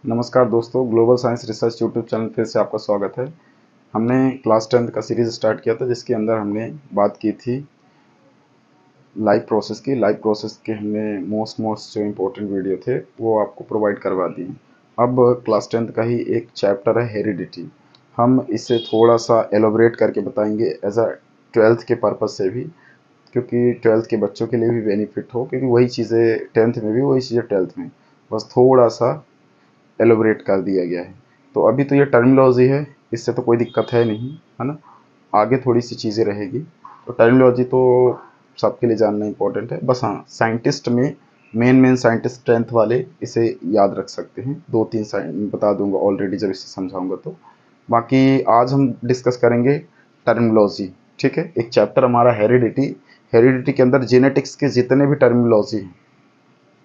नमस्कार दोस्तों, global science research YouTube channel फिर से आपका स्वागत है। हमने क्लास 10th का सीरीज़ स्टार्ट किया था जिसके अंदर हमने बात की थी लाइव प्रोसेस के हमने मोस्ट जो इम्पोर्टेंट वीडियो थे वो आपको प्रोवाइड करवा दिए। अब क्लास 10th का ही एक चैप्टर है हेरिडिटी। हम इसे थोड़ा सा एलोबरेट करके बताएंगे एज अ 12th के पर्पज़ से भी, क्योंकि 12th के बच्चों के लिए भी बेनिफिट हो, क्योंकि वही चीज़ें 10th में भी वही चीज़ें 12th में, बस थोड़ा सा एलोबरेट कर दिया गया है। तो अभी तो ये टर्मिनोलॉजी है, इससे तो कोई दिक्कत है नहीं, है ना। आगे थोड़ी सी चीज़ें रहेगी, तो टर्मिनोलॉजी तो सबके लिए जानना इंपॉर्टेंट है। बस हाँ, साइंटिस्ट में मेन साइंटिस्ट 10th वाले इसे याद रख सकते हैं। 2-3 साइन बता दूंगा ऑलरेडी जब इसे समझाऊंगा तो। बाकी आज हम डिस्कस करेंगे टर्मिनोलॉजी, ठीक है। एक चैप्टर हमारा हेरिडिटी। हेरिडिटी के अंदर जेनेटिक्स के जितने भी टर्मिनोलॉजी हैं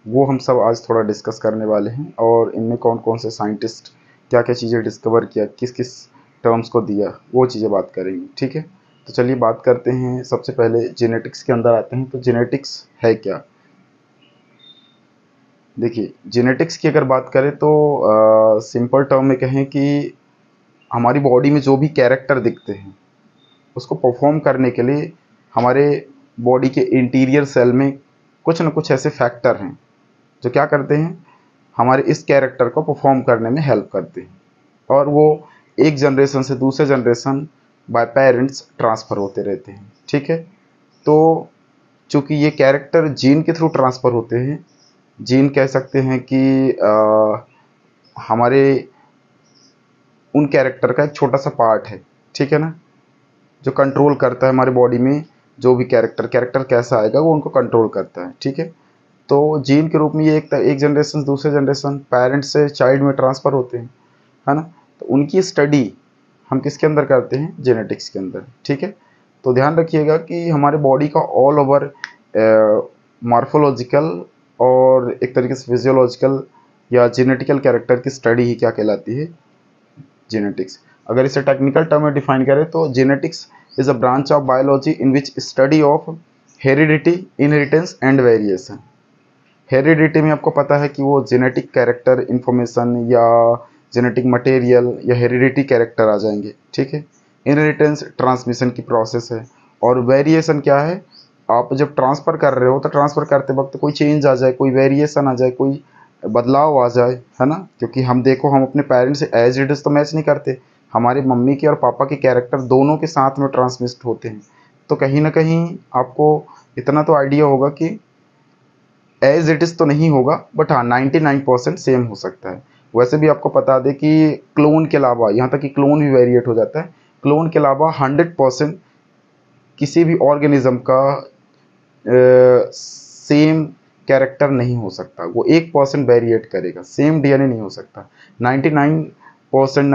वो हम सब आज थोड़ा डिस्कस करने वाले हैं, और इनमें कौन कौन से साइंटिस्ट क्या क्या चीज़ें डिस्कवर किया, किस किस टर्म्स को दिया, वो चीज़ें बात करेंगे, ठीक है। तो चलिए बात करते हैं। सबसे पहले जेनेटिक्स के अंदर आते हैं। तो जेनेटिक्स है क्या? देखिए, जेनेटिक्स की अगर बात करें तो सिंपल टर्म में कहें कि हमारी बॉडी में जो भी कैरेक्टर दिखते हैं उसको परफॉर्म करने के लिए हमारे बॉडी के इंटीरियर सेल में कुछ न कुछ ऐसे फैक्टर हैं जो क्या करते हैं, हमारे इस कैरेक्टर को परफॉर्म करने में हेल्प करते हैं, और वो एक जनरेशन से दूसरे जनरेशन बाय पेरेंट्स ट्रांसफ़र होते रहते हैं, ठीक है। तो चूँकि ये कैरेक्टर जीन के थ्रू ट्रांसफ़र होते हैं, जीन कह सकते हैं कि हमारे उन कैरेक्टर का एक छोटा सा पार्ट है, ठीक है ना, जो कंट्रोल करता है हमारे बॉडी में जो भी कैरेक्टर कैसा आएगा वो उनको कंट्रोल करता है, ठीक है। तो जीन के रूप में ये एक जनरेशन दूसरे जनरेशन पेरेंट्स से चाइल्ड में ट्रांसफ़र होते हैं, है ना। तो उनकी स्टडी हम किसके अंदर करते हैं? जेनेटिक्स के अंदर, ठीक है। तो ध्यान रखिएगा कि हमारे बॉडी का ऑल ओवर मॉर्फोलॉजिकल और एक तरीके से फिजियोलॉजिकल या जेनेटिकल कैरेक्टर की स्टडी ही क्या कहलाती है? जेनेटिक्स। अगर इसे टेक्निकल टर्म में डिफाइन करें तो genetics is a branch of biology in which study of heredity, inheritance and variation. Heredity में आपको पता है कि वो जेनेटिक कैरेक्टर इन्फॉर्मेशन या जेनेटिक मटेरियल या हेरिडिटी कैरेक्टर आ जाएंगे, ठीक है। इनहेरिटेंस ट्रांसमिशन की प्रोसेस है, और वेरिएशन क्या है? आप जब ट्रांसफ़र कर रहे हो तो ट्रांसफ़र करते वक्त कोई चेंज आ जाए, कोई वेरिएशन आ जाए, कोई बदलाव आ जाए, है ना। क्योंकि हम देखो, हम अपने पेरेंट्स से एज इट इज़ तो मैच नहीं करते, हमारे मम्मी के और पापा के कैरेक्टर दोनों के साथ में ट्रांसमिट होते हैं। तो कहीं ना कहीं आपको इतना तो आइडिया होगा कि एज इट इज़ तो नहीं होगा, बट हाँ 99% सेम हो सकता है। वैसे भी आपको बता दें कि क्लोन के अलावा, यहाँ तक कि क्लोन भी वेरिएट हो जाता है, क्लोन के अलावा 100% किसी भी ऑर्गेनिज्म का सेम कैरेक्टर नहीं हो सकता। वो 1% वेरिएट करेगा, सेम डीएनए नहीं हो सकता। 99%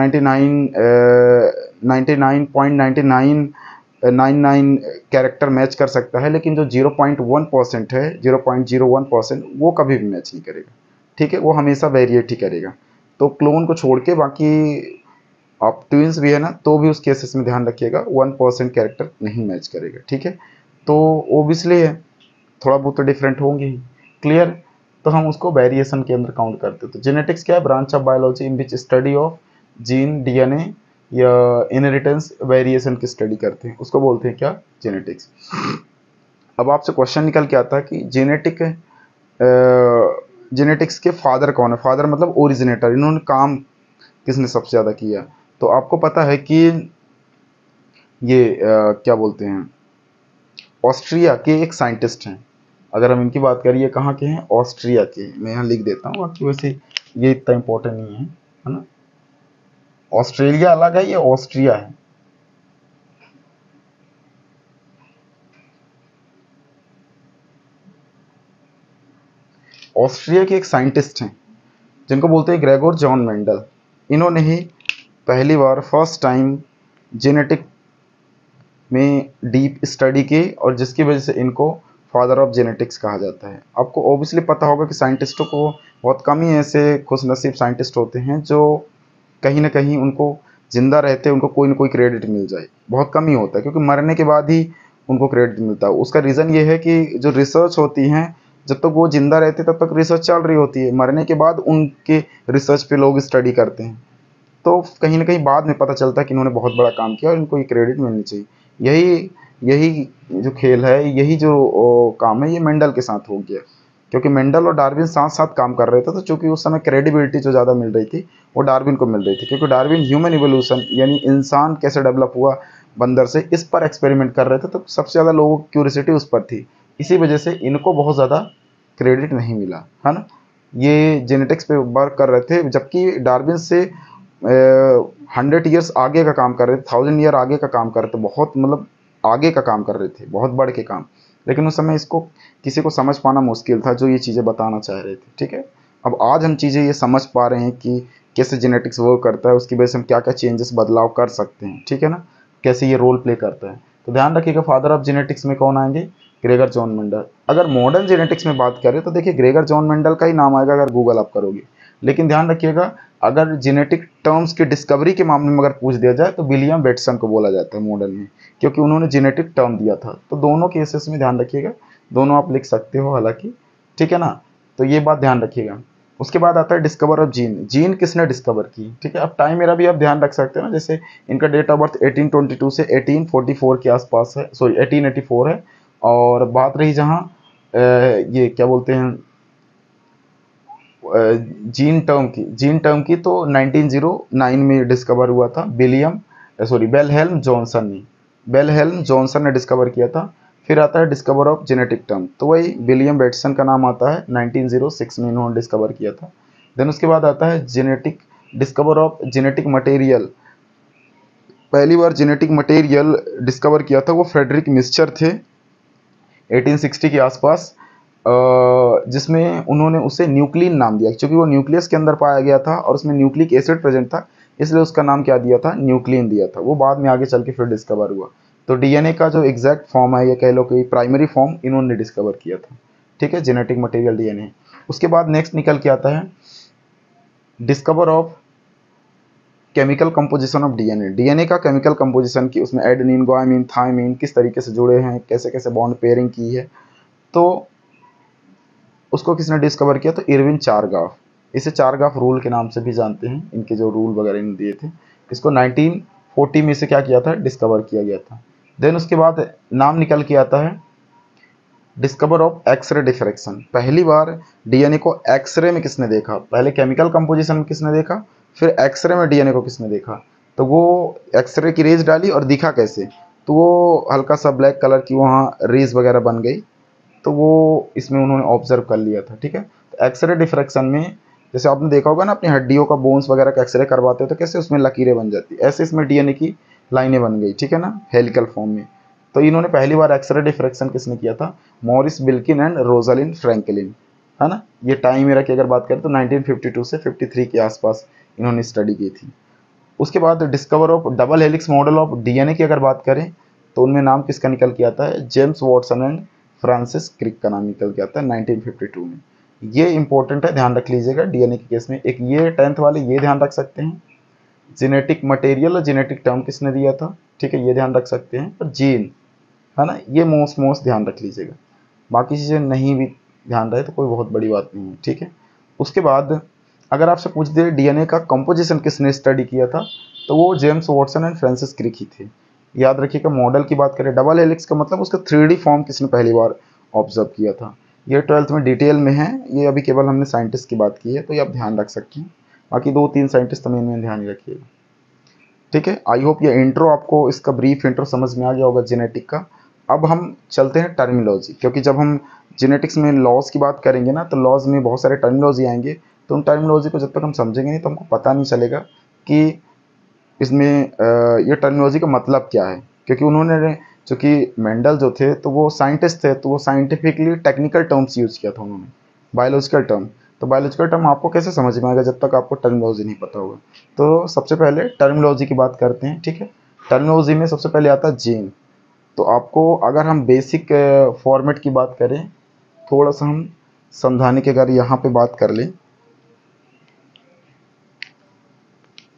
99.99 कैरेक्टर मैच कर सकता है, लेकिन जो 0.1% है, 0.01%, वो कभी भी मैच नहीं करेगा, ठीक है। वो हमेशा वेरिएट ही करेगा। तो क्लोन को छोड़ के बाकी आप ट्विंस भी है ना, तो भी उस केसेस में ध्यान रखिएगा 1% कैरेक्टर नहीं मैच करेगा, ठीक है। तो ओबियसली है, थोड़ा बहुत तो डिफरेंट होंगे ही, क्लियर। तो हम उसको वेरिएशन के अंदर काउंट करते हैं। तो जेनेटिक्स क्या है? Branch of biology in which study of gene, DNA या इनहेरिटेंस, वेरिएशन की स्टडी करते हैं, उसको बोलते हैं क्या? जेनेटिक्स। अब आपसे क्वेश्चन निकल के आता है कि जेनेटिक्स के फादर कौन है? फादर मतलब ओरिजिनेटर, इन्होंने काम किसने सबसे ज़्यादा किया? तो आपको पता है कि ये क्या बोलते हैं, ऑस्ट्रिया के एक साइंटिस्ट हैं। अगर हम इनकी बात करिए, कहाँ के हैं? ऑस्ट्रिया के। मैं यहाँ लिख देता हूँ, बाकी वैसे ये इतना इम्पोर्टेंट नहीं है ना। ऑस्ट्रेलिया अलग है, ये ऑस्ट्रिया है। ऑस्ट्रिया के एक साइंटिस्ट हैं जिनको बोलते हैं ग्रेगोर जॉन मेंडल। इन्होंने ही पहली बार फर्स्ट टाइम जेनेटिक में डीप स्टडी की, और जिसकी वजह से इनको फादर ऑफ जेनेटिक्स कहा जाता है। आपको ऑब्वियसली पता होगा कि साइंटिस्टों को बहुत कम ही ऐसे खुशनसीब साइंटिस्ट होते हैं जो कहीं ना कहीं उनको जिंदा रहते उनको कोई ना कोई क्रेडिट मिल जाए। बहुत कम ही होता है, क्योंकि मरने के बाद ही उनको क्रेडिट मिलता है। उसका रीज़न ये है कि जो रिसर्च होती हैं जब तक वो जिंदा रहते तब तक रिसर्च चल रही होती है, मरने के बाद उनके रिसर्च पे लोग स्टडी करते हैं। तो कहीं ना कहीं बाद में पता चलता है कि इन्होंने बहुत बड़ा काम किया और इनको ये क्रेडिट मिलनी चाहिए। यही यही जो खेल है, यही जो काम है, ये मेंडल के साथ हो गया, क्योंकि मेंडल और डार्विन साथ साथ काम कर रहे थे। तो चूंकि उस समय क्रेडिबिलिटी जो ज़्यादा मिल रही थी वो डार्विन को मिल रही थी, क्योंकि डार्विन ह्यूमन इवोल्यूशन यानी इंसान कैसे डेवलप हुआ बंदर से, इस पर एक्सपेरिमेंट कर रहे थे। तो सबसे ज़्यादा लोगों की क्यूरियोसिटी उस पर थी, इसी वजह से इनको बहुत ज़्यादा क्रेडिट नहीं मिला, है ना। ये जेनेटिक्स पे वर्क कर रहे थे, जबकि डार्विन से 100 ईयर्स आगे का काम कर रहे थे, 1000 ईयर आगे का काम कर रहे थे, बहुत मतलब आगे का काम कर रहे थे, बहुत बढ़ के काम। लेकिन उस समय इसको किसी को समझ पाना मुश्किल था जो ये चीज़ें बताना चाह रहे थे, ठीक है। अब आज हम चीज़ें ये समझ पा रहे हैं कि कैसे जेनेटिक्स वर्क करता है, उसकी वजह से हम क्या क्या चेंजेस बदलाव कर सकते हैं, ठीक है ना, कैसे ये रोल प्ले करता है। तो ध्यान रखिएगा, फादर ऑफ जेनेटिक्स में कौन आएंगे, ग्रेगर जॉन मेंडल। अगर मॉडर्न जेनेटिक्स में बात करें तो देखिए ग्रेगर जॉन मेंडल का ही नाम आएगा अगर गूगल आप करोगे। लेकिन ध्यान रखिएगा, अगर जेनेटिक टर्म्स की डिस्कवरी के मामले में अगर पूछ दिया जाए तो विलियम बेटसन को बोला जाता है मॉडर्न में, क्योंकि उन्होंने जेनेटिक टर्म दिया था। तो दोनों केसेस में ध्यान रखिएगा, दोनों आप लिख सकते हो हालांकि, ठीक है ना। तो ये बात ध्यान रखिएगा। उसके बाद आता है डिस्कवर ऑफ जीन। जीन किसने डिस्कवर की, ठीक है। अब टाइम मेरा भी आप ध्यान रख सकते हो ना, जैसे इनका डेट ऑफ बर्थ 1822 से 1844 के आसपास है, सॉरी 1884 है। और बात रही जहाँ ये क्या बोलते हैं जीन टर्म की तो 1909 में डिस्कवर हुआ था, बेलहेल्म जॉनसन ने डिस्कवर किया था। फिर आता है डिस्कवर ऑफ जेनेटिक टर्म, तो वही विलियम बेटसन का नाम आता है, 1906 में इन्होंने डिस्कवर किया था। देन उसके बाद आता है डिस्कवर ऑफ जेनेटिक मटेरियल। पहली बार जेनेटिक मटेरियल डिस्कवर किया था वो फ्रेडरिक मिस्चर थे 1860 के आसपास, जिसमें उन्होंने उसे न्यूक्लिन नाम दिया, क्योंकि वो न्यूक्लियस के अंदर पाया गया था और उसमें न्यूक्लिक एसिड प्रेजेंट था, इसलिए उसका नाम क्या दिया था, न्यूक्लिन दिया था। वो बाद में आगे चल के फिर डिस्कवर हुआ। तो डीएनए का जो एग्जैक्ट फॉर्म है, ये कह लो कि प्राइमरी फॉर्म इन्होंने डिस्कवर किया था, ठीक है, जेनेटिक मटेरियल डीएनए। उसके बाद नेक्स्ट निकल के आता है discover of chemical composition of DNA. DNA का केमिकल कंपोजिशन की, उसमें एडेनिन, गुआनिन, थायमिन किस तरीके से जुड़े हैं, कैसे कैसे बॉन्ड पेयरिंग की है, तो उसको किसने डिस्कवर किया, तो इरविन चारगाफ। इसे चारगाफ रूल के नाम से भी जानते हैं, इनके जो रूल वगैरह इन्होंने दिए थे। इसको 1940 में से क्या किया था, डिस्कवर किया गया था। देन उसके बाद नाम निकल के आता है डिस्कवर ऑफ एक्सरे डिफ्रैक्शन। पहली बार डीएनए को एक्सरे में किसने देखा, पहले केमिकल कंपोजिशन में किसने देखा, फिर एक्सरे में डीएनए को किसने देखा। तो वो एक्सरे की रेज डाली और दिखा कैसे, तो वो हल्का सा ब्लैक कलर की वहाँ रेज वगैरह बन गई, तो वो इसमें उन्होंने ऑब्जर्व कर लिया था, ठीक है। तो एक्सरे डिफ्रैक्शन में जैसे आपने देखा होगा ना, अपनी हड्डियों का बोन्स वगैरह का एक्सरे करवाते हो तो कैसे उसमें लकीरें बन जाती, ऐसे इसमें डीएनए की लाइनें बन गई, ठीक है ना, हेलिकल फॉर्म में। तो इन्होंने पहली बार एक्सरे डिफ्रैक्शन किसने किया था, मॉरिस बिल्किन एंड रोजालिन फ्रैंकलिन, है ना। ये टाइम एरा की अगर बात करें तो 1952 से 53 के आसपास इन्होंने स्टडी की थी। उसके बाद discover of double helix model of DNA की अगर बात करें तो उनमें नाम किसका निकल के आता है, James Watson and Francis Crick का नाम निकल के आता है 1952 में। ये इंपॉर्टेंट है, ध्यान रख लीजिएगा डीएनए के केस में। एक ये 10th वाले ये ध्यान रख सकते हैं, जेनेटिक मटेरियल और जेनेटिक टर्म किसने दिया था, ठीक है, ये ध्यान रख सकते हैं। और जीन, है ना, ये मोस्ट ध्यान रख लीजिएगा। बाकी चीज़ें नहीं भी ध्यान रहे तो कोई बहुत बड़ी बात नहीं है, ठीक है। उसके बाद अगर आपसे पूछ दे डीएनए का कंपोजिशन किसने स्टडी किया था, तो वो James Watson and Francis Crick ही थे। याद रखिएगा, मॉडल की बात करें डबल हेलिक्स का मतलब उसका 3D फॉर्म किसने पहली बार ऑब्जर्व किया था। ये 12th में डिटेल में है, ये अभी केवल हमने साइंटिस्ट की बात की है, तो ये आप ध्यान रख सकते हैं। बाकी 2-3 साइंटिस्ट तो मेन ध्यान ही रखिएगा, ठीक है। आई होप ये इंट्रो आपको, इसका ब्रीफ इंट्रो समझ में आ गया होगा जेनेटिक का। अब हम चलते हैं टर्मिनोलॉजी, क्योंकि जब हम जेनेटिक्स में लॉज की बात करेंगे ना, तो लॉज में बहुत सारे टर्मिनोलॉजी आएंगे, तो उन टर्मिनोलॉजी को जब तक हम समझेंगे नहीं तो हमको पता नहीं चलेगा कि इसमें ये टर्मिनोलॉजी का मतलब क्या है। क्योंकि उन्होंने, चूँकि मेंडल जो थे तो वो साइंटिस्ट थे, तो वो साइंटिफिकली टेक्निकल टर्म्स यूज़ किया था उन्होंने, बायोलॉजिकल टर्म। तो बायोलॉजिकल टर्म आपको कैसे समझ में आएगा जब तक आपको टर्मिनोलॉजी नहीं पता होगा। तो सबसे पहले टर्मिनोलॉजी की बात करते हैं, ठीक है। टर्मिनोलॉजी में सबसे पहले आता है जीन। तो आपको अगर हम बेसिक फॉर्मेट की बात करें, थोड़ा सा हम समझाने के अगर यहाँ पे बात कर लें,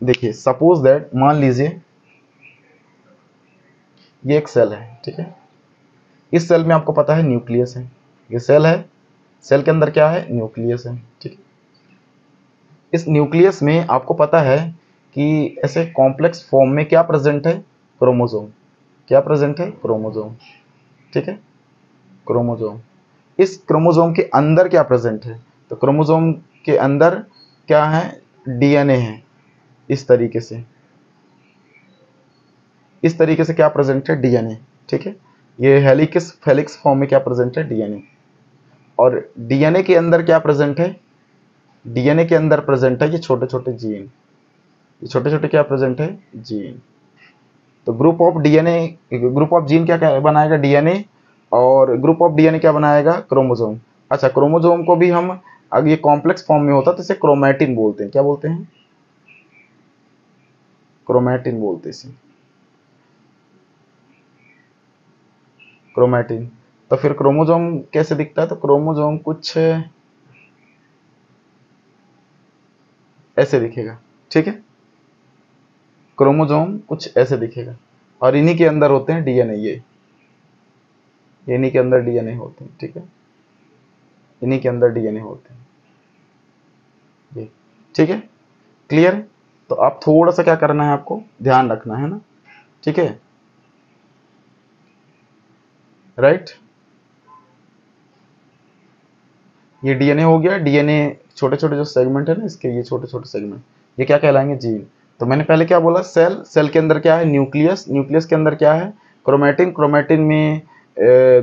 देखिए सपोज दैट, मान लीजिए ये एक सेल है, ठीक है। इस सेल में आपको पता है न्यूक्लियस है, ये सेल है, सेल के अंदर क्या है, न्यूक्लियस है, ठीक है। इस न्यूक्लियस में आपको पता है कि ऐसे कॉम्प्लेक्स फॉर्म में क्या प्रेजेंट है, क्रोमोसोम। क्या प्रेजेंट है, क्रोमोसोम, ठीक है, क्रोमोसोम। इस क्रोमोसोम के अंदर क्या प्रेजेंट है, तो क्रोमोसोम के अंदर क्या है, डीएनए है। इस तरीके से, इस तरीके से क्या प्रेजेंट है, डीएनए, ठीक है। ये हेलिक्स फेलिक्स फॉर्म में क्या प्रेजेंट है, डीएनए। और डीएनए के अंदर क्या प्रेजेंट है, डीएनए के अंदर प्रेजेंट है ये छोटे छोटे जीन। ये छोटे छोटे क्या प्रेजेंट है, जीन। तो group of DNA, group of gene क्या बनाएगा, डीएनए। और ग्रुप ऑफ डीएनए क्या बनाएगा, क्रोमोसोम। अच्छा, क्रोमोसोम को भी हम, अगर ये कॉम्प्लेक्स फॉर्म में होता तो इसे क्रोमैटिन बोलते हैं। क्या बोलते हैं, क्रोमैटिन बोलते हैं इसे, क्रोमैटिन। तो फिर क्रोमोसोम कैसे दिखता है, तो क्रोमोसोम कुछ ऐसे दिखेगा, ठीक है। क्रोमोसोम कुछ ऐसे दिखेगा, और इन्हीं के अंदर होते हैं डीएनए। ये इन्हीं के अंदर डीएनए होते हैं, ठीक है। इन्हीं के अंदर डीएनए होते हैं ये, ठीक है, क्लियर है। तो आप थोड़ा सा क्या करना है, आपको ध्यान रखना है ना, ठीक है, राइट। ये डीएनए हो गया। डीएनए छोटे छोटे जो सेगमेंट है ना इसके, ये छोटे छोटे सेगमेंट, ये क्या कहलाएंगे, जीन। तो मैंने पहले क्या बोला, सेल, सेल के अंदर क्या है, न्यूक्लियस, न्यूक्लियस के अंदर क्या है, क्रोमैटिन, क्रोमैटिन में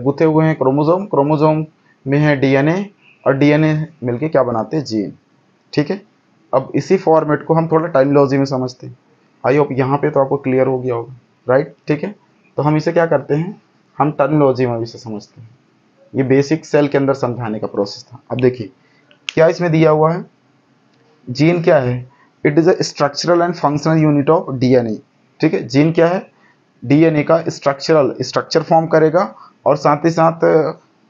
गुथे हुए हैं क्रोमोसोम, क्रोमोसोम में है डीएनए, और डीएनए मिलके क्या बनाते हैं, जीन, ठीक है। अब इसी फॉर्मेट को हम थोड़ा टाइमोलॉजी में समझते हैं। आई होप यहाँ पे तो आपको क्लियर हो गया होगा, राइट, ठीक है। तो हम इसे क्या करते हैं, हम टर्मिनोलॉजी में इसे समझते हैं। ये बेसिक सेल के अंदर समझाने का प्रोसेस था। अब देखिए क्या इसमें दिया हुआ है, जीन क्या है, it is a structural and functional unit of DNA, ठीक है। जीन क्या है, डीएनए का स्ट्रक्चरल, स्ट्रक्चर फॉर्म करेगा, और साथ ही साथ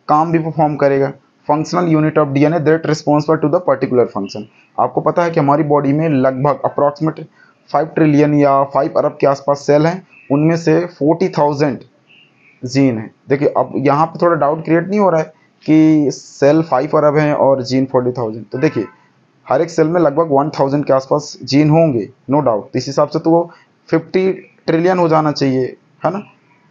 काम भी परफॉर्म करेगा। Functional unit of DNA that responsible to the particular function. आपको पता है कि हमारी बॉडी में लगभग अप्रॉक्सीमेट 5 ट्रिलियन या 5 अरब के आसपास सेल हैं, उनमें से 40,000 जीन है। देखिए अब यहाँ पे थोड़ा डाउट क्रिएट नहीं हो रहा है कि सेल 5 अरब हैं और जीन 40,000। तो देखिए हर एक सेल में लगभग 1000 के आसपास जीन होंगे, नो डाउट। इस हिसाब से तो वो 50 ट्रिलियन हो जाना चाहिए, है ना।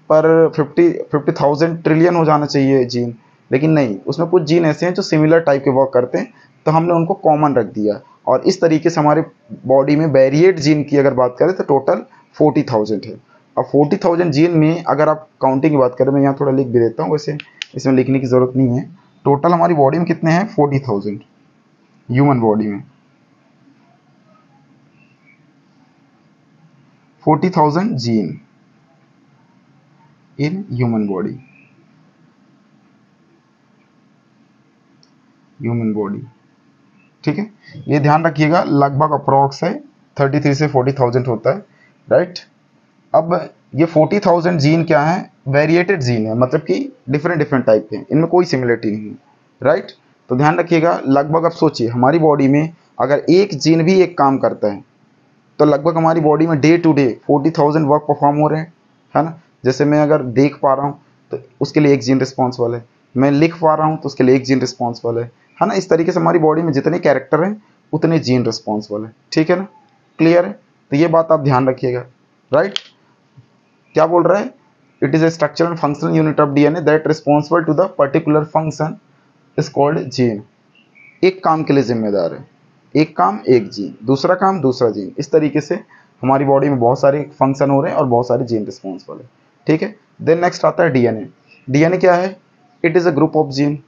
पर 50,000 ट्रिलियन हो जाना चाहिए जीन, लेकिन नहीं, उसमें कुछ जीन ऐसे हैं जो सिमिलर टाइप के वर्क करते हैं, तो हमने उनको कॉमन रख दिया। और इस तरीके से हमारे बॉडी में वेरिएट जीन की अगर बात करें तो टोटल 40,000 है। अब 40,000 जीन में अगर आप काउंटिंग की बात करें, मैं यहाँ थोड़ा लिख भी देता हूँ, वैसे इसमें लिखने की ज़रूरत नहीं है। टोटल हमारी बॉडी में कितने हैं, 40,000, ह्यूमन बॉडी में 40,000 gene in human body, human body, ठीक है। ये ध्यान रखिएगा, लगभग अप्रॉक्स है 33 से 40,000 होता है, राइट। अब ये 40,000 जीन क्या है, वेरिएटेड जीन है, मतलब कि डिफरेंट डिफरेंट टाइप के हैं, इनमें कोई सिमिलरिटी नहीं है, राइट। तो ध्यान रखिएगा, लगभग अब सोचिए हमारी बॉडी में अगर एक जीन भी एक काम करता है, तो लगभग हमारी बॉडी में day to day 40,000 work perform हो रहे हैं, है ना। जैसे मैं अगर देख पा रहा हूँ तो उसके लिए एक जीन रिस्पॉन्सिबल है, मैं लिख पा रहा हूँ तो उसके लिए एक जीन रिस्पॉन्सिबल है ना। इस तरीके से हमारी बॉडी में जितने कैरेक्टर हैं उतने जीन रिस्पॉन्सिबल है, ठीक है ना, क्लियर है। तो ये बात आप ध्यान रखिएगा, राइट। क्या बोल रहा है, it is a structure and functional unit of DNA that responsible to the particular function is called gene. एक काम के लिए जिम्मेदार है, एक काम एक जीन, दूसरा काम दूसरा जीन। इस तरीके से हमारी बॉडी में बहुत सारे फंक्शन हो रहे हैं और बहुत सारे जीन रिस्पॉन्सिबल है, ठीक है। देन नेक्स्ट आता है डीएनए। डीएनए क्या है, it is a group of gene.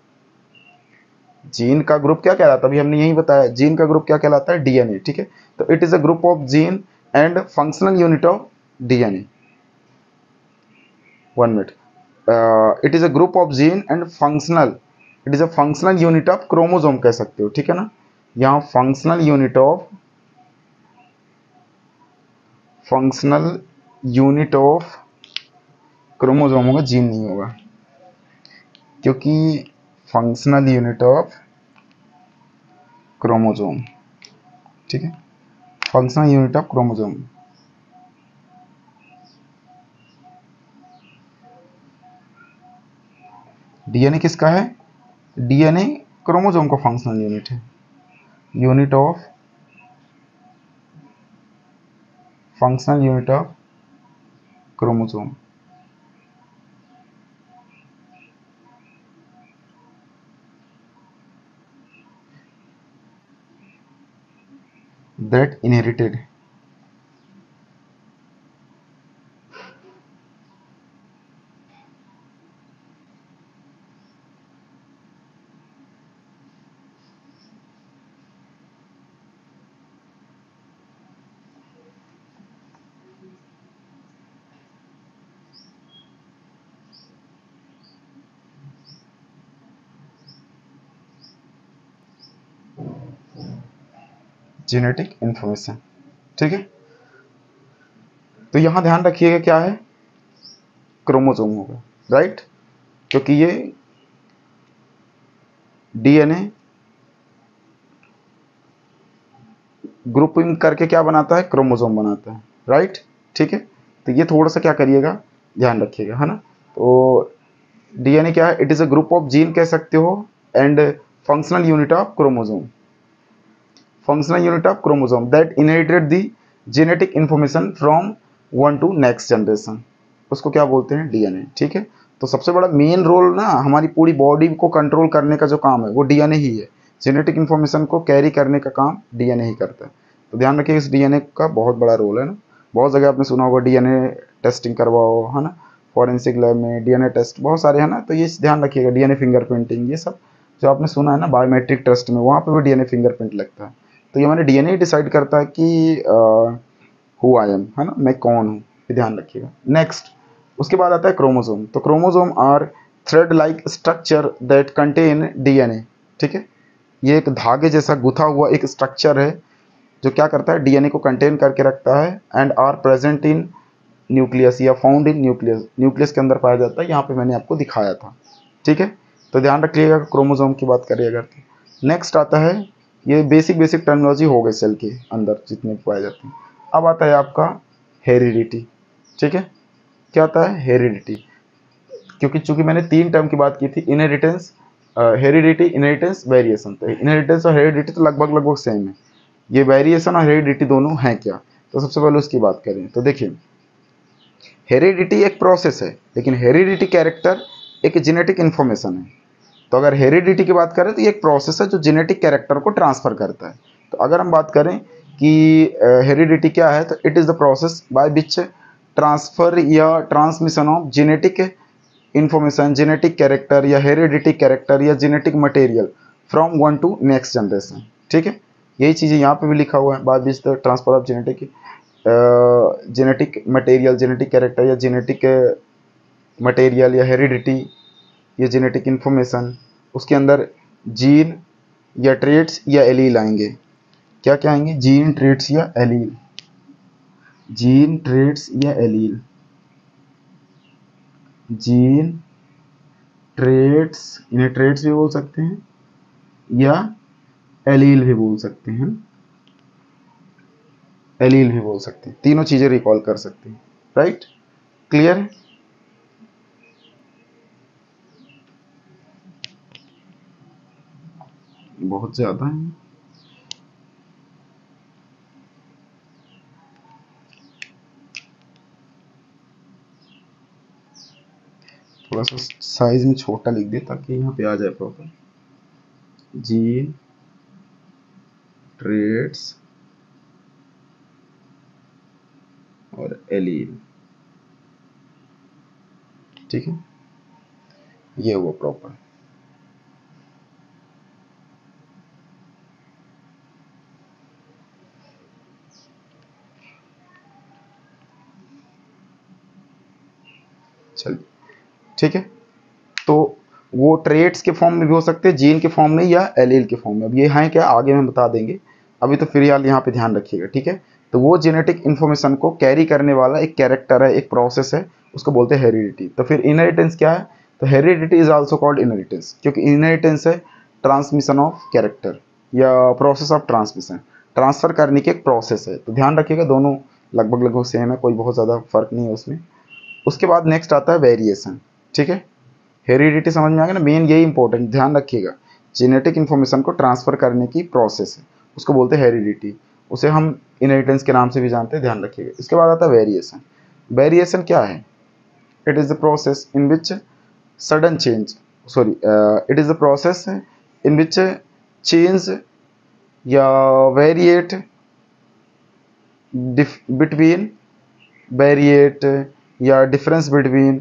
Gene का ग्रुप क्या कहलाता है, अभी हमने यही बताया, जीन का ग्रुप क्या कहलाता है, डीएनए, ठीक है। तो it is a group of gene and functional unit of DNA. 1 minute, it is a group of gene and functional, it is a functional unit of chromosome कह सकते हो, ठीक है ना। यहाँ functional unit of, functional unit of chromosome होगा, gene नहीं होगा, क्योंकि फंक्शनल यूनिट ऑफ क्रोमोसोम, ठीक है, functional unit of chromosome. DNA किसका है, डीएनए क्रोमोसोम का फंक्शनल यूनिट है, unit of functional unit of chromosome. that inherited genetic information. ठीक है, तो यहां ध्यान रखिएगा क्या है, क्रोमोसोम होगा, राइट, क्योंकि ये डीएनए ग्रुपिंग करके क्या बनाता है, क्रोमोसोम बनाता है, राइट। ठीक है, तो ये थोड़ा सा क्या करिएगा, ध्यान रखिएगा, है ना। तो डीएनए क्या है, it is a group of gene कह सकते हो and functional unit of chromosome, functional unit of chromosome that inherited the genetic information from one to next generation, उसको क्या बोलते हैं, डीएनए। ठीक है, तो सबसे बड़ा मेन रोल ना हमारी पूरी बॉडी को कंट्रोल करने का जो काम है वो डीएनए ही है, जेनेटिक इंफॉर्मेशन को कैरी करने का काम डीएनए ही करता है। तो ध्यान रखिए इस डीएनए का बहुत बड़ा रोल है ना, बहुत जगह आपने सुना होगा डीएनए टेस्टिंग करवाओ, है ना, फॉरेंसिक लैब में डीएनए टेस्ट बहुत सारे हैं ना, तो ये ध्यान रखिएगा, डीएनए फिंगरप्रिंटिंग, ये सब जो आपने सुना है ना बायोमेट्रिक टेस्ट में, वहाँ पे भी डीएनए फिंगरप्रिंट लगता है। तो ये हमारे डीएनए डिसाइड करता है कि हु आई एम, है ना, मैं कौन हूँ, ये ध्यान रखिएगा। नेक्स्ट उसके बाद आता है क्रोमोसोम। तो chromosome are thread like structure that contain DNA. ठीक है, ये एक धागे जैसा गुथा हुआ एक स्ट्रक्चर है जो क्या करता है, डीएनए को कंटेन करके रखता है and are present in nucleus या फाउंड इन न्यूक्लियस, न्यूक्लियस के अंदर पाया जाता है, यहाँ पे मैंने आपको दिखाया था। ठीक है, तो ध्यान रखिएगा क्रोमोसोम की बात करिए अगर। नेक्स्ट आता है, ये बेसिक टर्मिनोलॉजी हो गई सेल के अंदर जितने पाए जाते हैं। अब आता है आपका हेरिडिटी। ठीक है, क्या आता है, हेरिडिटी, क्योंकि चूंकि मैंने 3 टर्म की बात की थी, इनहेरिटेंस, हेरिडिटी, इनहेरिटेंस, वेरिएशन। तो इनहेरिटेंस और हेरिडिटी तो लगभग सेम है, ये वेरिएशन और हेरिडिटी दोनों हैं क्या, तो सबसे पहले उसकी बात करें। तो देखिए हेरिडिटी एक प्रोसेस है, लेकिन हेरिडिटी कैरेक्टर एक जेनेटिक इन्फॉर्मेशन है। तो अगर हेरिडिटी की बात करें तो ये एक प्रोसेस है जो जेनेटिक कैरेक्टर को ट्रांसफर करता है। तो अगर हम बात करें कि हेरिडिटी क्या है, तो it is the process by which transfer या transmission of genetic information, genetic character या हेरिडिटी कैरेक्टर या genetic material from one to next generation. ठीक है, यही चीज़ें यहाँ पे भी लिखा हुआ है, by which the transfer of genetic material, genetic character या जेनेटिक मटेरियल या हेरिडिटी या जेनेटिक इन्फॉर्मेशन, उसके अंदर जीन या ट्रेट्स या एलील आएंगे। क्या क्या आएंगे, जीन, ट्रेट्स या एलील, जीन, ट्रेट्स या एलील, जीन, ट्रेट्स, इन्हें ट्रेट्स भी बोल सकते हैं या एलील भी बोल सकते हैं, एलील भी बोल सकते हैं, तीनों चीजें रिकॉल कर सकते हैं, राइट, क्लियर है। बहुत ज्यादा है, थोड़ा सा साइज में छोटा लिख दे ताकि यहाँ पे आ जाए प्रॉपर, जीन, ट्रेट्स और एलील। ठीक है, ये हुआ प्रॉपर। चलिए ठीक है, तो वो ट्रेट्स के फॉर्म में भी हो सकते हैं, जीन के फॉर्म में या एलील के फॉर्म में। अब ये हैं क्या, आगे में बता देंगे, अभी तो फिलहाल यहाँ पे ध्यान रखिएगा। ठीक है, तो वो जेनेटिक इन्फॉर्मेशन को कैरी करने वाला एक कैरेक्टर है, एक प्रोसेस है, उसको बोलते हैं हेरिडिटी। तो फिर इनहेरिटेंस क्या है, तो heredity is also called inheritance, क्योंकि इनहेरिटेंस है ट्रांसमिशन ऑफ कैरेक्टर या प्रोसेस ऑफ ट्रांसमिशन, ट्रांसफर करने की एक प्रोसेस है। तो ध्यान रखिएगा दोनों लगभग सेम है, कोई बहुत ज़्यादा फर्क नहीं है उसमें। उसके बाद नेक्स्ट आता है वेरिएशन। ठीक है, हेरिडिटी समझ में आ गया ना, मेन यही इंपॉर्टेंट ध्यान रखिएगा जेनेटिक इन्फॉर्मेशन को ट्रांसफ़र करने की प्रोसेस है, उसको बोलते हैं हेरिडिटी। उसे हम इनहेरिटेंस के नाम से भी जानते हैं, ध्यान रखिएगा। इसके बाद आता है वेरिएशन। वेरिएशन क्या है? It is the process in which sudden change it is the process in which change या वेरिएट बिटवीन वेरिएट या difference between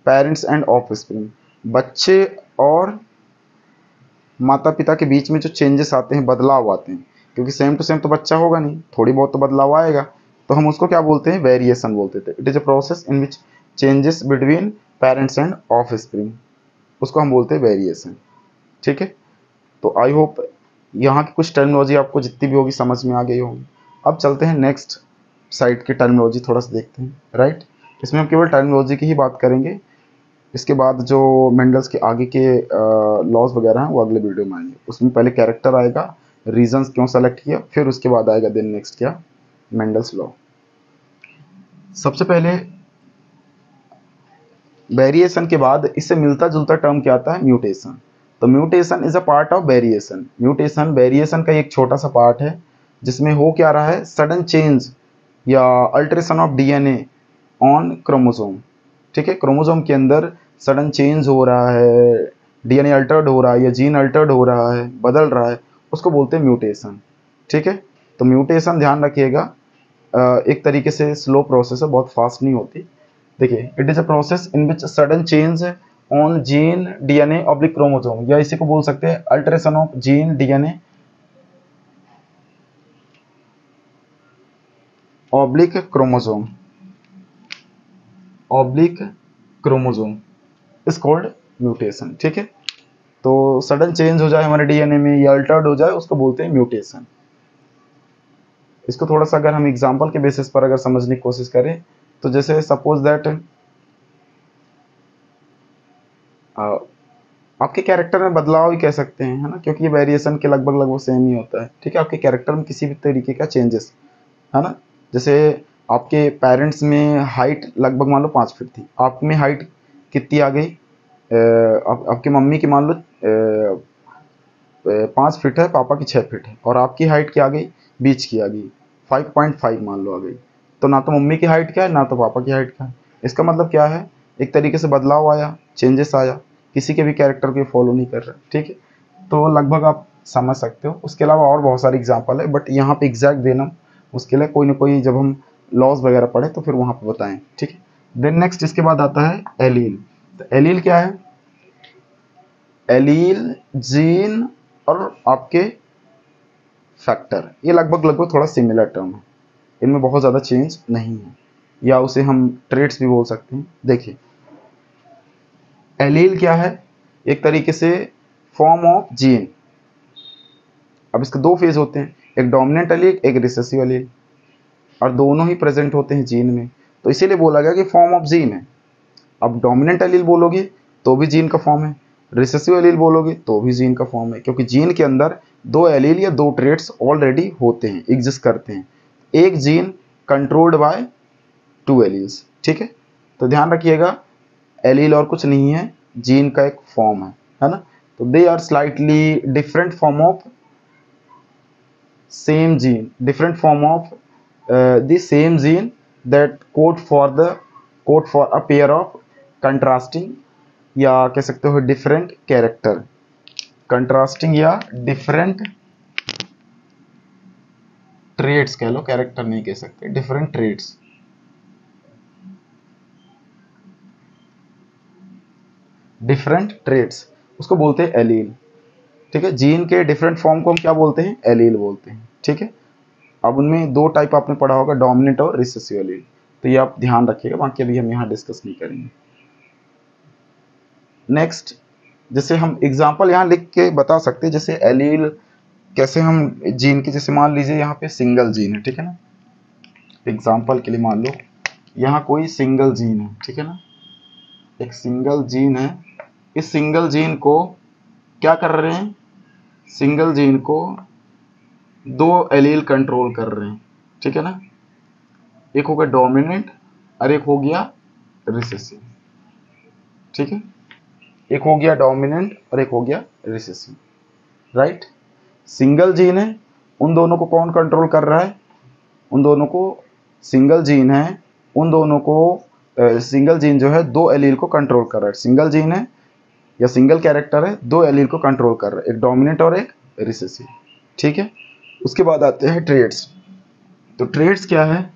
parents and offspring, बच्चे और माता पिता के बीच में जो चेंजेस आते हैं, बदलाव आते हैं, क्योंकि सेम टू सेम तो बच्चा होगा नहीं, थोड़ी बहुत तो बदलाव आएगा, तो हम उसको क्या बोलते हैं? वेरिएशन बोलते थे। It is a process in which changes between parents and offspring, उसको हम बोलते हैं वेरिएशन। ठीक है, तो आई होप यहाँ की कुछ टर्मिनोलॉजी आपको जितनी भी होगी समझ में आ गई होगी। अब चलते हैं नेक्स्ट साइड की टर्मिनोलॉजी थोड़ा सा देखते हैं, राइट। इसमें हम केवल टर्मिनोलॉजी की ही बात करेंगे, इसके बाद जो मेंडल्स के आगे के लॉज वगैरह हैं वो अगले वीडियो में आएंगे। उसमें पहले कैरेक्टर आएगा, रीजंस क्यों सेलेक्ट किया, फिर उसके बाद आएगा देन नेक्स्ट क्या, मेंडल्स लॉ। सबसे पहले वेरिएशन के बाद इससे मिलता जुलता टर्म क्या आता है? म्यूटेशन। तो mutation is a part of variation. Mutation variation का एक छोटा सा पार्ट है, जिसमें हो क्या रहा है? सडन चेंज या alteration of DNA on chromosome. ठीक है, क्रोमोसोम के अंदर सडन चेंज हो रहा है, डीएनए अल्टर्ड हो रहा है या जीन अल्टर्ड हो रहा है, बदल रहा है, उसको बोलते हैं म्यूटेशन। ठीक है, तो म्यूटेशन ध्यान रखिएगा एक तरीके से स्लो प्रोसेस है, बहुत फास्ट नहीं होती। देखिए, it is a process in which sudden change on gene DNA oblique chromosome, या इसी को बोल सकते हैं alteration of gene DNA oblique chromosome, oblique chromosome is called mutation. ठीक है, तो सडन चेंज हो जाए हमारे डीएनए में या अल्टर्ड हो जाए, उसको बोलते हैं म्यूटेशन। इसको थोड़ा सा अगर हम एग्जांपल के बेसिस पर अगर समझने की कोशिश करें, तो जैसे सपोज दैट आपके कैरेक्टर में बदलाव ही कह सकते हैं, है ना, क्योंकि ये वेरिएशन के लगभग लगभग सेम ही होता है। ठीक है, आपके कैरेक्टर में किसी भी तरीके का चेंजेस, है ना, जैसे आपके पेरेंट्स में हाइट लगभग मान लो 5 फीट थी, आप में हाइट कितनी आ गई? आपकी मम्मी की मान लो 5 फीट है, पापा की 6 फीट है, और आपकी हाइट क्या आ गई? बीच की आ गई, 5.5 मान लो आ गई। तो ना तो मम्मी की हाइट क्या है, ना तो पापा की हाइट क्या है। इसका मतलब क्या है? एक तरीके से बदलाव आया, चेंजेस आया, किसी के भी कैरेक्टर को फॉलो नहीं कर रहा। ठीक है, तो लगभग आप समझ सकते हो। उसके अलावा और बहुत सारे एग्जाम्पल है, बट यहाँ पे एग्जैक्ट देना मुश्किल है, कोई ना कोई जब हम लॉज वगैरह पढ़े तो फिर वहाँ पे बताएं। ठीक है, देन नेक्स्ट इसके बाद आता है एलील। तो एलील क्या है? एलील जीन और आपके फैक्टर, ये लगभग लगभग थोड़ा सिमिलर टर्म है, इनमें बहुत ज़्यादा चेंज नहीं है, या उसे हम ट्रेड्स भी बोल सकते हैं। देखिए, एलील क्या है? एक तरीके से फॉर्म ऑफ जीन। अब इसके दो फेज होते हैं, एक डोमिनेंट एलील, एक रिसेसिव एलील, और दोनों ही प्रेजेंट होते हैं जीन में, तो इसीलिए बोला गया कि फॉर्म ऑफ जीन है। अब डोमिनेंट एलील बोलोगे तो भी जीन का फॉर्म है, रिसेसिव एलील बोलोगे तो भी जीन का फॉर्म है, क्योंकि जीन के अंदर दो एलील या दो ट्रेट्स ऑलरेडी होते हैं, एग्जिस्ट करते हैं। एक जीन कंट्रोल्ड बाय 2 एलील्स। ठीक है, तो ध्यान रखिएगा, एलील और कुछ नहीं है, जीन का एक फॉर्म है ना। तो they are slightly different form of same gene, different form of the same gene that code for a pair of contrasting, या कह सकते हो डिफरेंट कैरेक्टर, कंट्रास्टिंग या डिफरेंट ट्रेड्स कह लो, कैरेक्टर नहीं कह सकते, डिफरेंट ट्रेड्स, डिफरेंट ट्रेड्स, उसको बोलते हैं एलील। ठीक है, जीन के डिफरेंट फॉर्म को हम क्या बोलते हैं? एलील बोलते हैं। ठीक है, अब उनमें दो टाइप आपने पढ़ा होगा, डोमिनेंट और रिसेसिव एलील, तो ये आप ध्यान रखिएगा, बाकी अभी हम यहाँ डिस्कस नहीं करेंगे। नेक्स्ट, जैसे हम एग्जांपल यहाँ लिख के बता सकते हैं, जैसे एलील कैसे हम जीन की, जैसे मान लीजिए यहाँ पे सिंगल जीन है, ठीक है ना, एग्जांपल के लिए मान लो यहाँ कोई सिंगल जीन है, ठीक है ना, एक सिंगल जीन है, इस सिंगल जीन को क्या कर रहे हैं? सिंगल जीन को दो एलील कंट्रोल कर रहे हैं, ठीक है ना, एक हो गया डोमिनेंट और एक हो गया रिसेसिव। ठीक है, एक हो गया डोमिनेंट और एक हो गया रिसेसिव, राइट। सिंगल जीन है, उन दोनों को कौन कंट्रोल कर रहा है, उन दोनों को, सिंगल जीन है, उन दोनों को सिंगल जीन जो है दो एलील को कंट्रोल कर रहा है। सिंगल जीन है या सिंगल कैरेक्टर है, दो एलील को कंट्रोल कर रहा है, एक डोमिनेंट और एक रिसेसिव, ठीक है। उसके बाद आते हैं ट्रेड्स। तो ट्रेड्स क्या है,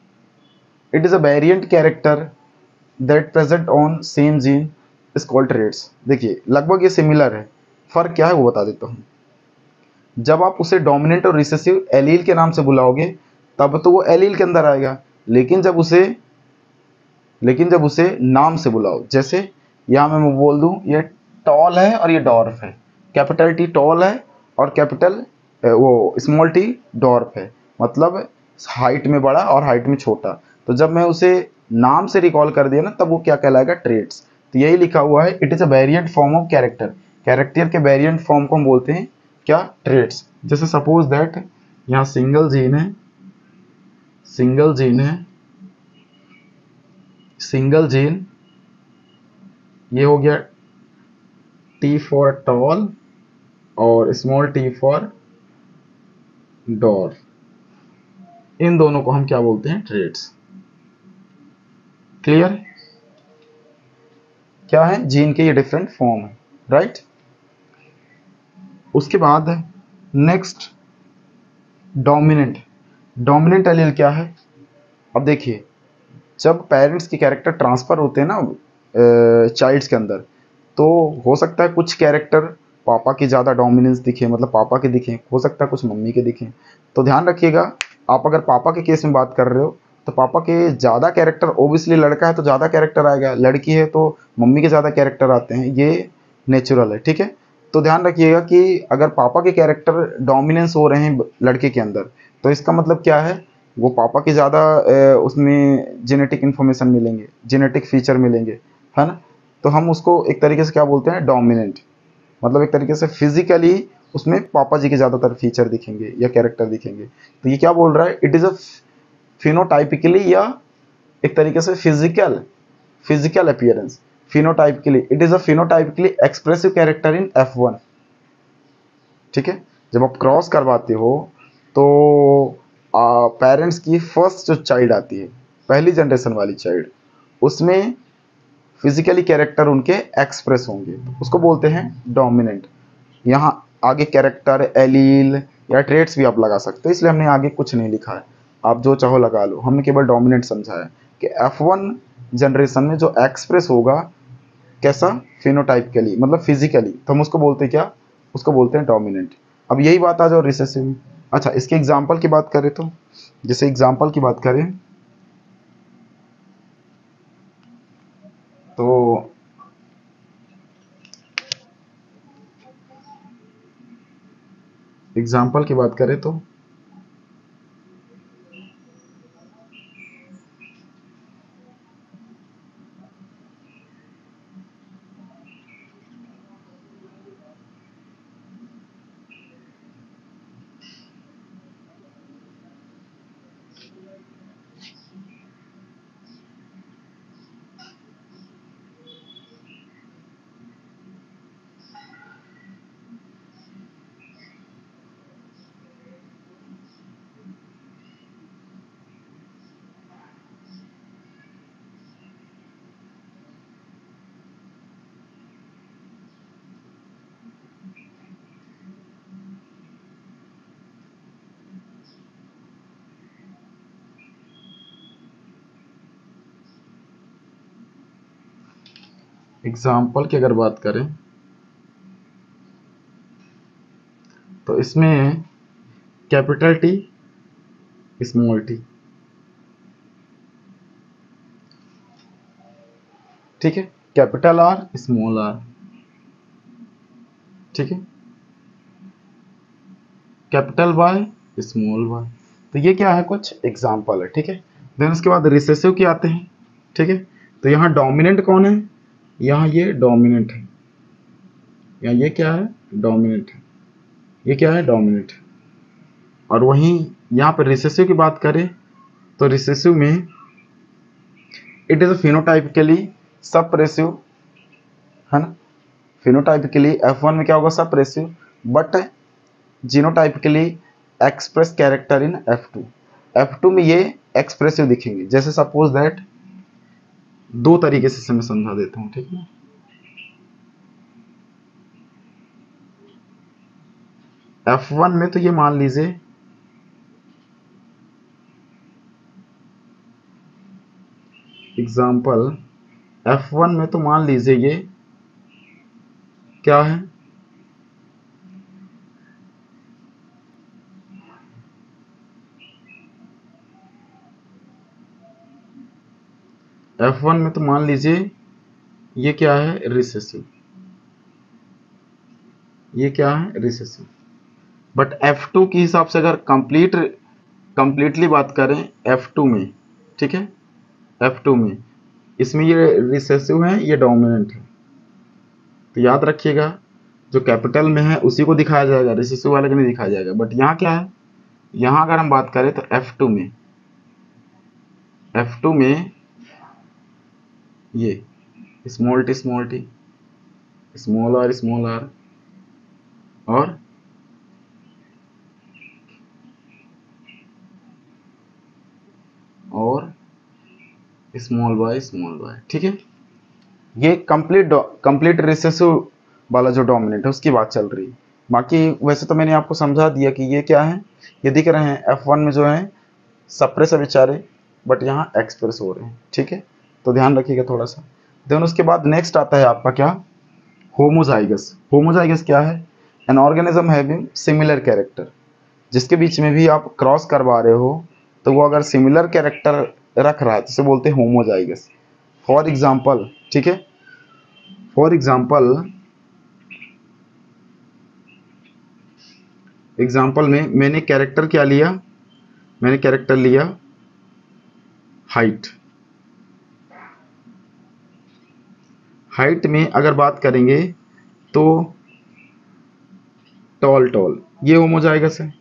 it is a variant character that present on same gene is called traits. देखिए लगभग ये सिमिलर है, फर्क क्या है वो बता देता हूँ। जब आप उसे डोमिनेंट और रिसेसिव एलील के नाम से बुलाओगे तब तो वो एलील के अंदर आएगा, लेकिन जब उसे नाम से बुलाओ, जैसे यहाँ मैं बोल दूं ये टॉल है और ये डॉर्फ है, कैपिटल टी टॉल है और कैपिटल वो स्मॉल टी डॉर्फ है, मतलब हाइट में बड़ा और हाइट में छोटा। तो जब मैं उसे नाम से रिकॉल कर दिया ना तब वो क्या कहलाएगा, ट्रेड्स। तो यही लिखा हुआ है, it is a variant form of character. Character के वेरिएंट फॉर्म को हम बोलते हैं क्या, ट्रेड्स। जैसे सपोज दैट यहाँ सिंगल जीन है, सिंगल जीन, ये हो गया टी फॉर टॉल और स्मॉल टी फॉर डॉर्फ, इन दोनों को हम क्या बोलते हैं, ट्रेड्स। क्लियर, क्या है, जीन के ये डिफरेंट फॉर्म है, राइट। उसके बाद नेक्स्ट डोमिनेंट। डोमिनेंट एलील क्या है, अब देखिए जब पेरेंट्स के कैरेक्टर ट्रांसफर होते हैं ना चाइल्ड्स के अंदर, तो हो सकता है कुछ कैरेक्टर पापा की ज़्यादा डोमिनेंस दिखे, मतलब पापा के दिखें, हो सकता है कुछ मम्मी के दिखें। तो ध्यान रखिएगा, आप अगर पापा के केस में बात कर रहे हो तो पापा के ज़्यादा कैरेक्टर, ओबियसली लड़का है तो ज़्यादा कैरेक्टर आएगा, लड़की है तो मम्मी के ज़्यादा कैरेक्टर आते हैं, ये नेचुरल है, ठीक है। तो ध्यान रखिएगा कि अगर पापा के कैरेक्टर डोमिनेंस हो रहे हैं लड़के के अंदर, तो इसका मतलब क्या है, वो पापा की ज़्यादा उसमें जेनेटिक इन्फॉर्मेशन मिलेंगे, जेनेटिक फीचर मिलेंगे, है ना। तो हम उसको एक तरीके से क्या बोलते हैं, डोमिनेंट, मतलब एक तरीके से फिजिकली उसमें पापा जी के ज़्यादातर फीचर दिखेंगे या कैरेक्टर दिखेंगे। तो ये क्या बोल रहा है, इट इज़ अ फिनोटाइपिकली या एक तरीके से physical appearance, phenotypically it is a phenotypically expressive character in F1, ठीक है। जब आप क्रॉस करवाते हो तो पेरेंट्स की फर्स्ट जो चाइल्ड आती है, पहली जनरेशन वाली चाइल्ड, उसमें फिजिकली कैरेक्टर उनके एक्सप्रेस होंगे, उसको बोलते हैं डोमिनेंट। यहाँ आगे कैरेक्टर, एलील या ट्रेट्स भी आप लगा सकते हो, इसलिए हमने आगे कुछ नहीं लिखा है, आप जो चाहो लगा लो, हमने केवल डोमिनेंट समझा है कि F1 जनरेशन में जो एक्सप्रेस होगा कैसा, फिनोटाइपिकली मतलब फिजिकली, तो हम उसको बोलते हैं क्या, उसको बोलते हैं डोमिनेंट। अब यही बात आ जाओ रिसेसिव में। अच्छा, इसके एग्जाम्पल की बात करें तो, जैसे एग्जाम्पल की बात करें तो एग्जाम्पल की बात करें तो एग्जाम्पल की अगर बात करें तो इसमें कैपिटल टी, स्मॉल टी, ठीक है, कैपिटल आर, स्मॉल आर, ठीक है, कैपिटल वाई, स्मॉल वाई। तो ये क्या है, कुछ एग्जाम्पल है, ठीक है। देन उसके बाद रिसेसिव के आते हैं, ठीक है। तो यहाँ डोमिनेंट कौन है, यहाँ ये डोमिनेंट है, यहाँ ये क्या है, डोमिनेंट है, ये क्या है, डोमिनेंट है। और वहीं यहाँ पर रिसेसिव की बात करें तो रिसेसिव में इट इज अ फिनोटाइपिकली सप्रेसिव, है ना, फिनोटाइपिकली F1 में क्या होगा, suppressive, but genotypically express character in F2। F2 में ये एक्सप्रेसिव दिखेंगे। जैसे सपोज दैट, दो तरीके से मैं समझा देता हूँ, ठीक है। F1 में तो ये मान लीजिए एग्जाम्पल, F1 में तो मान लीजिए ये क्या है, F1 में तो मान लीजिए ये क्या है, रिसेसिव, ये क्या है, रिसेसिव। बट F2 के हिसाब से अगर कंप्लीटली बात करें F2 में, ठीक है, F2 में इसमें ये रिसेसिव है, ये डोमिनेंट है। तो याद रखिएगा, जो कैपिटल में है उसी को दिखाया जाएगा, रिसेसिव वाले को नहीं दिखाया जाएगा। बट यहाँ क्या है, यहाँ अगर हम बात करें तो F2 में ये स्मॉल टी, स्मॉल आर और स्मॉल वाई, ठीक है। ये कंप्लीट रिसेसिव वाला जो डोमिनेंट है उसकी बात चल रही है। बाकी वैसे तो मैंने आपको समझा दिया कि ये क्या है, ये दिख रहे हैं F1 में जो है सप्रेस है बेचारे, बट यहाँ एक्सप्रेस हो रहे हैं, ठीक है। तो ध्यान रखिएगा थोड़ा सा। देन उसके बाद नेक्स्ट आता है आपका क्या, होमोजाइगस। होमोजाइगस क्या है, an organism having similar character, जिसके बीच में भी आप क्रॉस करवा रहे हो तो वो अगर सिमिलर कैरेक्टर रख रहा है तो उसे बोलते हैं होमोजाइगस। फॉर एग्जाम्पल, ठीक है, फॉर एग्जाम्पल में मैंने कैरेक्टर क्या लिया, मैंने कैरेक्टर लिया हाइट। हाइट में अगर बात करेंगे तो टॉल ये होमोजाइगस है,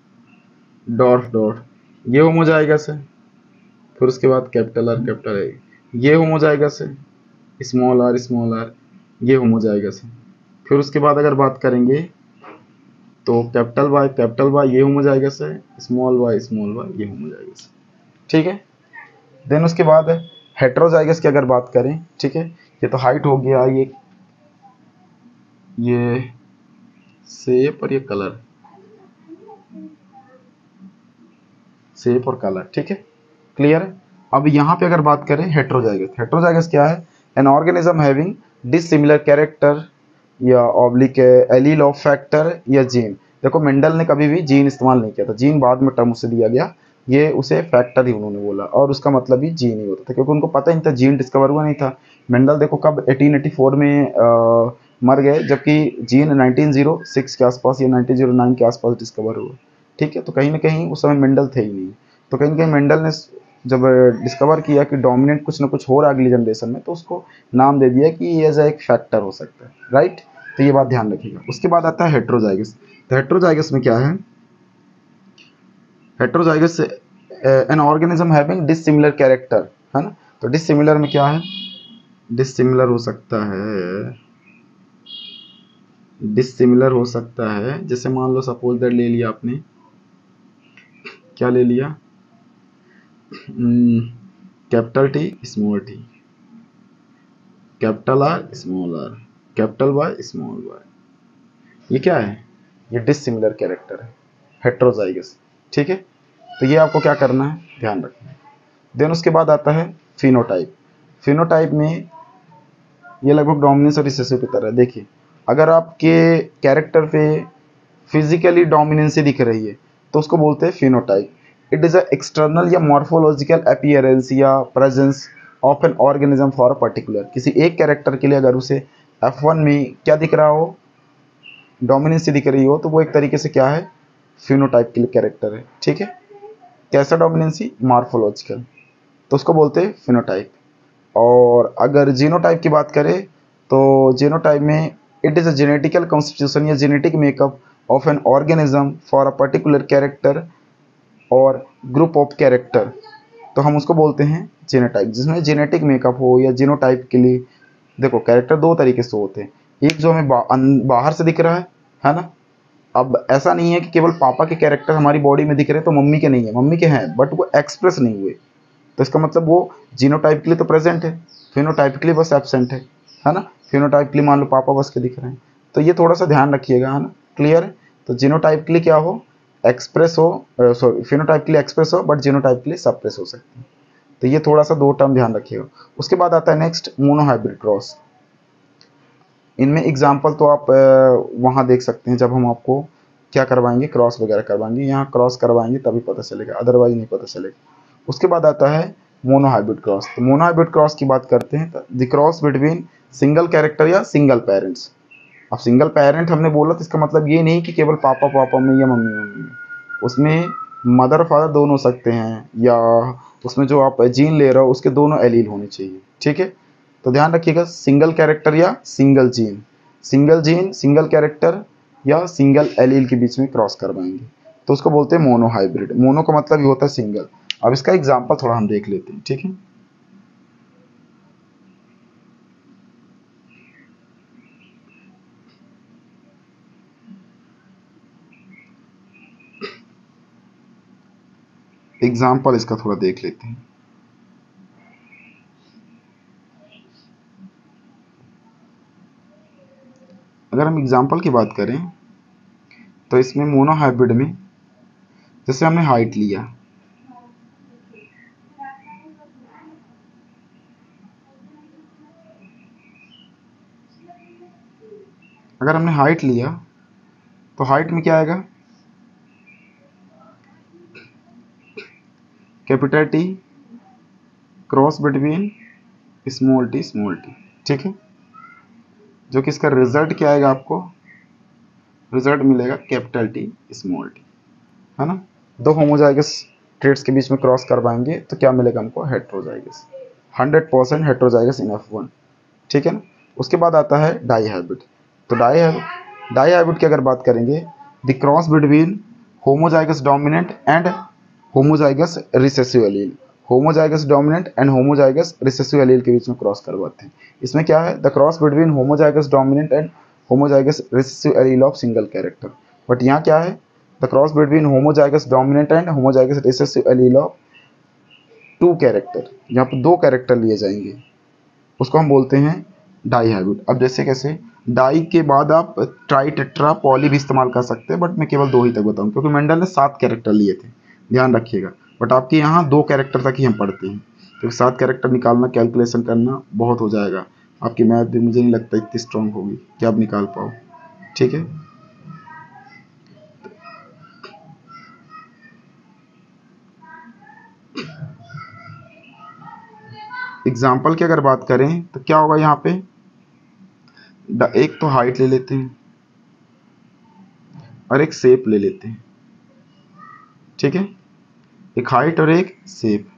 डॉर्फ ये होमोजाइगस है। फिर उसके बाद कैपिटल आर ये होमोजाइगस है, स्मॉल आर ये होमोजाइगस है। फिर उसके बाद अगर बात करेंगे तो कैपिटल वाई ये होमोजाइगस है, स्मॉल वाई ये होमोजाइगस है, ठीक है। देन उसके बाद हेट्रोजाइगस की अगर बात करें, ठीक है, ये तो हाइट हो गया, ये शेप और ये कलर, शेप और कलर, ठीक है, क्लियर है। अब यहाँ पे अगर बात करें हेट्रोजाइगस क्या है, an organism having dissimilar character या ऑब्लिक एलील ऑफ फैक्टर या जीन। देखो मेंडल ने कभी भी जीन इस्तेमाल नहीं किया था, जीन बाद में टर्म उसे दिया गया, ये उसे फैक्टर ही उन्होंने बोला और उसका मतलब भी जीन ही होता था, क्योंकि उनको पता ही नहीं था, जीन डिस्कवर हुआ नहीं था। मेंडल देखो कब 1884 में मर गए, जबकि जीन 1906 के आसपास या 1909 के आसपास डिस्कवर हुआ, ठीक है। तो कहीं ना कहीं उस समय मेंडल थे ही नहीं। तो कहीं ना कहीं मेंडल ने जब डिस्कवर किया कि डोमिनेंट कुछ ना कुछ हो रहा है अगली जनरेशन में, तो उसको नाम दे दिया कि ये एज एक फैक्टर हो सकता है, राइट। तो ये बात ध्यान रखिएगा। उसके बाद आता है हेट्रोजाइगस। तो हेट्रोजाइगस में क्या है, heterozygous an organism having dissimilar character, है ना। तो डिसिमिलर में क्या है, डिसिमिलर हो सकता है, जैसे मान लो सपोज दैट ले लिया आपने, क्या ले लिया, capital T, capital R, capital Y, ये क्या है, ये डिसिमिलर कैरेक्टर है, हेट्रोजाइगस, ठीक है। तो ये आपको क्या करना है, ध्यान रखना है। देन उसके बाद आता है फिनोटाइप। फिनोटाइप में ये लगभग डोमिनेंस और रिसेसिव की तरह। देखिए अगर आपके कैरेक्टर पे फिजिकली डोमिनेंसी दिख रही है तो उसको बोलते हैं phenotype. It is a external या मॉर्फोलॉजिकल अपीयरेंस या presence of an organism for a particular. किसी एक कैरेक्टर के लिए अगर उसे F1 में क्या दिख रहा हो, डोमिनेंसी दिख रही हो, तो वो एक तरीके से क्या है, फिनोटाइप के लिए कैरेक्टर है, ठीक है। कैसा डोमिनेंसी, मॉर्फोलॉजिकल, तो उसको बोलते हैं फिनोटाइप। और अगर जीनोटाइप की बात करें तो जीनोटाइप में it is a genetical constitution या genetic makeup of an organism for a particular character और ग्रुप ऑफ कैरेक्टर, तो हम उसको बोलते हैं जीनोटाइप। जिसमें जेनेटिक मेकअप हो या जीनोटाइप के लिए, देखो कैरेक्टर दो तरीके से होते हैं, एक जो हमें बाहर से दिख रहा है ना। अब ऐसा नहीं है कि केवल पापा के कैरेक्टर हमारी बॉडी में दिख रहे हैं तो मम्मी के नहीं है, मम्मी के हैं बट वो एक्सप्रेस नहीं हुए, तो इसका मतलब वो जीनोटाइप के लिए तो प्रेजेंट है, फिनोटाइप के लिए बस एब्सेंट है ना। फिनोटाइप के लिए मान लो पापा बस के दिख रहे हैं, तो ये थोड़ा सा ध्यान रखिएगा, है ना। क्लियर है। तो जीनोटाइप के लिए क्या हो, एक्सप्रेस हो, सॉरी फिनोटाइप के लिए एक्सप्रेस हो बट जीनोटाइप के लिए सप्रेस हो सकते हैं। तो ये थोड़ा सा दो टर्म ध्यान रखिएगा। उसके बाद आता है नेक्स्ट मोनोहाइब्रिड क्रॉस। इनमें एग्जाम्पल तो आप वहाँ देख सकते हैं जब हम आपको क्या करवाएंगे, क्रॉस वगैरह करवाएंगे, यहाँ क्रॉस करवाएंगे तभी पता चलेगा, अदरवाइज नहीं पता चलेगा। उसके बाद आता है मोनोहाइब्रिड क्रॉस। तो मोनोहाइब्रिड क्रॉस की बात करते हैं तो the cross between single character या सिंगल पेरेंट्स। अब सिंगल पेरेंट हमने बोला तो इसका मतलब ये नहीं कि केवल पापा पापा में या मम्मी मम्मी में, उसमें मदर फादर दोनों हो सकते हैं, या उसमें जो आप जीन ले रहे हो उसके दोनों एलील होने चाहिए, ठीक है। तो ध्यान रखिएगा, सिंगल कैरेक्टर या single gene, single gene single character या सिंगल एलील के बीच में क्रॉस करवाएंगे तो उसको बोलते हैं मोनोहाइब्रिड। मोनो का मतलब ये होता है सिंगल। अब इसका एग्जांपल थोड़ा हम देख लेते हैं, ठीक है। एग्जाम्पल इसका थोड़ा देख लेते हैं। अगर हम एग्जाम्पल की बात करें तो इसमें मोनोहाइब्रिड में जैसे हमने हाइट लिया, अगर हमने हाइट लिया तो हाइट में क्या आएगा, capital T cross between small T, ठीक है। जो कि इसका रिजल्ट क्या आएगा, आपको रिजल्ट मिलेगा कैपिटल टी स्मॉल टी, है ना। दो होमोजाइगस ट्रेड्स के बीच में क्रॉस करवाएंगे तो क्या मिलेगा हमको, हेट्रोजाइगस, 100% हेट्रोजाइगस इन F1, ठीक है ना। उसके बाद आता है डाई हाइब्रिड। तो डाई हाइब्रिड की अगर बात करेंगे, the cross between homozygous dominant and homozygous recessive allele, homozygous dominant and homozygous recessive allele के बीच में क्रॉस करवाते हैं। इसमें क्या है, the cross between homozygous dominant and homozygous recessive allele of single character. But यहाँ क्या है, the cross between homozygous dominant and homozygous recessive allele of two character, यहाँ पर दो कैरेक्टर लिए जाएंगे, उसको हम बोलते हैं डाई हाइब्रिड। अब जैसे कैसे, डाई के बाद आप ट्राई टेट्रा पॉली भी इस्तेमाल कर सकते हैं, बट मैं केवल दो ही तक बताऊं क्योंकि मेंडल ने 7 कैरेक्टर लिए थे, ध्यान रखिएगा। बट आपके यहाँ 2 कैरेक्टर तक ही हम पढ़ते हैं, क्योंकि 7 कैरेक्टर निकालना, कैलकुलेशन करना बहुत हो जाएगा। आपकी मैथ भी मुझे नहीं लगता इतनी स्ट्रांग होगी कि आप निकाल पाओ, ठीक है। एग्जाम्पल की अगर बात करें तो क्या होगा यहाँ पे, एक तो हाइट ले लेते हैं और एक शेप ले लेते हैं, ठीक है। एक हाइट और एक शेप,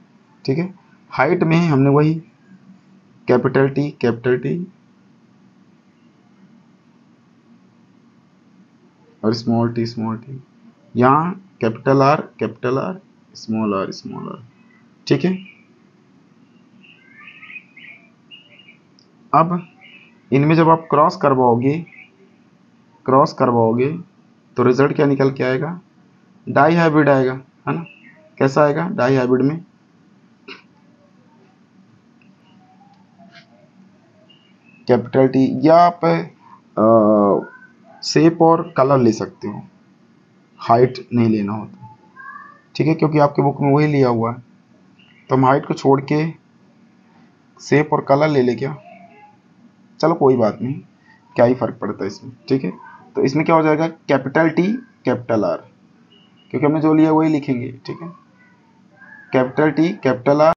ठीक है। हाइट में हमने वही कैपिटल टी और स्मॉल टी, यहाँ कैपिटल आर स्मॉल आर, ठीक है। अब इनमें जब आप क्रॉस करवाओगे तो रिजल्ट क्या निकल के आएगा, डाई हाइब्रिड आएगा, है ना। कैसा आएगा डाई हाइब्रिड में, कैपिटल टी, या आप शेप और कलर ले सकते हो, हाइट नहीं लेना होता, ठीक है, क्योंकि आपके बुक में वही लिया हुआ है। तो हम हाइट को छोड़ के शेप और कलर ले ले क्या, चलो कोई बात नहीं, क्या ही फर्क पड़ता है इसमें, ठीक है। तो इसमें क्या हो जाएगा, कैपिटल टी कैपिटल आर, क्योंकि हमने जो लिया वही लिखेंगे, ठीक है। Capital T capital are